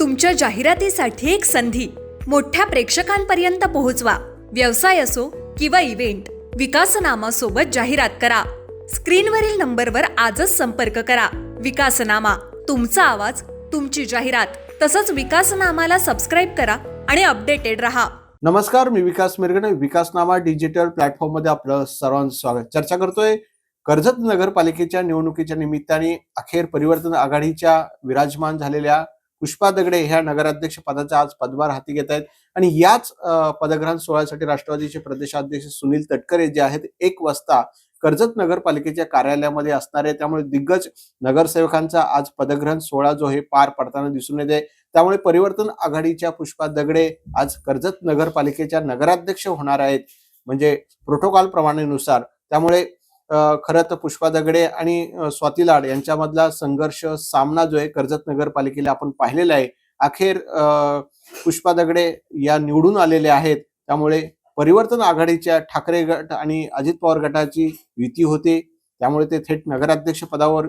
तुमच्या जाहिरातीसाठी एक संधी मोठ्या प्रेक्षकांपर्यंत पोहोचवा. व्यवसाय असो किंवा इव्हेंट, विकासनामा सोबत जाहिरात करा. स्क्रीनवरील नंबरवर आजच संपर्क करा. विकासनामा, तुमचा आवाज, तुमची जाहिरात. तसंच विकासनामाला सबस्क्राईब करा आणि अपडेटेड रहा. नमस्कार, मी विकास मिरगणे. विकासनामा डिजिटल प्लॅटफॉर्म मध्ये आपलं सर्वांचं स्वागत. चर्चा करतोय कर्जत नगरपालिकेच्या निवडणुकीच्या निमित्ताने अखेर परिवर्तन आघाडीच्या विराजमान झालेल्या पुष्पा दगडे ह्या नगराध्यक्ष पदाचा आज पदभार हाती घेत आहेत. आणि याच पदग्रहण सोहळ्यासाठी राष्ट्रवादीचे प्रदेशाध्यक्ष सुनील तटकरे जे आहेत 1 वाजता कर्जत नगरपालिकेच्या कार्यालयामध्ये असणार आहे. त्यामुळे दिग्गज नगरसेवकांचा आज पदग्रहण सोहळा जो हे पार पडताना दिसून येते. त्यामुळे परिवर्तन आघाडीच्या पुष्पा दगडे आज कर्जत नगरपालिकेच्या नगराध्यक्ष होणार आहेत, म्हणजे प्रोटोकॉल प्रमाणेनुसार. त्यामुळे खरं तर पुष्पा दगडे आणि स्वाती लाड यांच्यामधला संघर्ष सामना जो आहे कर्जत नगरपालिकेला आपण पाहिलेला आहे. अखेर पुष्पा दगडे या निवडून आलेले आहेत. त्यामुळे परिवर्तन आघाडीच्या ठाकरे गट आणि अजित पवार गटाची युती होते. त्यामुळे ते थेट नगराध्यक्ष पदावर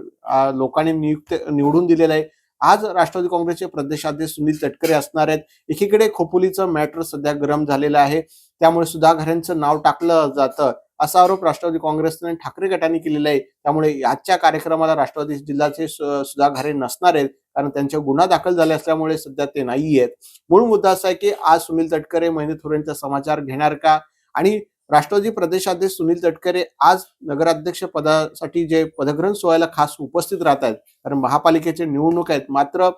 लोकांनी निवडून दिलेलं आहे. आज राष्ट्रवादी काँग्रेसचे प्रदेशाध्यक्ष सुनील तटकरे असणार आहेत. एकीकडे खोपोलीचं मॅटर सध्या गरम झालेलं आहे. त्यामुळे सुधा घारेंचं नाव टाकलं जातं असा आरोप राष्ट्रवादी काँग्रेसने आणि ठाकरे गटाने केलेला आहे. त्यामुळे आजच्या कार्यक्रमाला राष्ट्रवादी जिल्ह्याचे सुधा घारे नसणार आहेत, कारण त्यांच्या गुन्हा दाखल झाले असल्यामुळे सध्या ते नाही आहेत. मूळ मुद्दा असा आहे की आज सुनील तटकरे महिने थोरेंचा समाचार घेणार का, आणि राष्ट्रवादी प्रदेशाध्यक्ष सुनील तटकरे आज नगराध्यक्ष पदासाठी जे पदग्रहण सोहळ्याला खास उपस्थित राहत आहेत, कारण महापालिकेचे निवडणूक आहेत. मात्र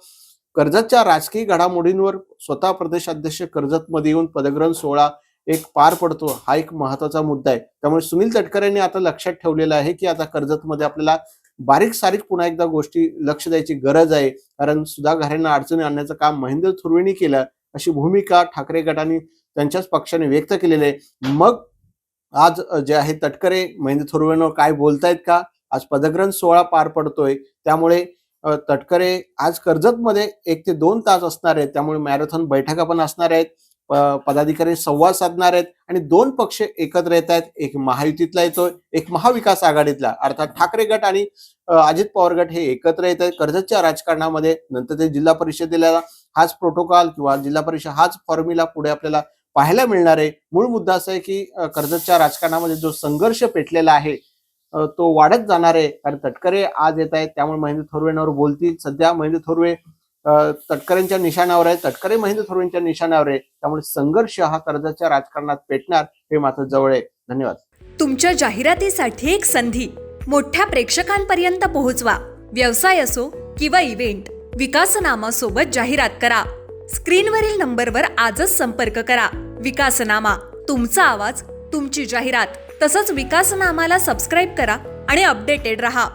कर्जतच्या राजकीय घडामोडींवर स्वतः प्रदेशाध्यक्ष कर्जतमध्ये येऊन पदग्रहण सोहळा एक पार पडतो, हा एक महत्वाचा मुद्दा आहे. त्यामुळे सुनील तटकरेंनी आता लक्षात ठेवलेलं आहे की आता कर्जतमध्ये आपल्याला बारीक सारीक पुन्हा एकदा गोष्टी लक्ष द्यायची गरज आहे, कारण सुधा घारेंना अडचणी आणण्याचं काम महेंद्र थुर्वेंनी केलं, अशी भूमिका ठाकरे गटाने त्यांच्याच पक्षाने व्यक्त केलेली आहे. मग आज जे आहे तटकरे महेंद्र थुर्वेंवर काय बोलतायत का? आज पदग्रहण सोहळा पार पडतोय. त्यामुळे तटकरे आज कर्जतमध्ये 1 ते 2 तास असणार आहेत. त्यामुळे मॅरेथॉन बैठका पण असणार आहेत. पदाधिकारी संवाद साधणार आहेत आणि 2 पक्ष एकत्र येत आहेत. एक महायुतीतला येतोय, एक महाविकास आघाडीतला, अर्थात ठाकरे गट आणि अजित पवार गट हे एकत्र येत आहेत कर्जतच्या राजकारणामध्ये. नंतर ते जिल्हा परिषदेला हाच प्रोटोकॉल किंवा जिल्हा परिषद हाच फॉर्म्युला पुढे आपल्याला पाहायला मिळणार आहे. मूळ मुद्दा असा आहे की कर्जतच्या राजकारणामध्ये जो संघर्ष पेटलेला आहे तो वाढत जाणार आहे, कारण तटकरे आज येत आहेत. त्यामुळे महेंद्र थोरवेंवर बोलतील. सध्या महेंद्र थोरवे तटकरेंच्या निशाण्यावर आहे, तटकरे महेंद्र थोरवेंच्या निशाण्यावर आहे. त्यामुळे संघर्ष हा कर्जतच्या राजकारणात पेटणार हे मात्र जवळ आहे. धन्यवाद. तुमच्या जाहिरातीसाठी एक संधी मोठ्या प्रेक्षकांपर्यंत पोहोचवा. व्यवसाय असो किंवा इव्हेंट, विकासनामा सोबत जाहिरात करा. स्क्रीनवरील नंबरवर आजच संपर्क करा. विकासनामा, तुमचा आवाज, तुमची जाहिरात. तसंच विकासनामाला सबस्क्राईब करा आणि अपडेटेड रहा.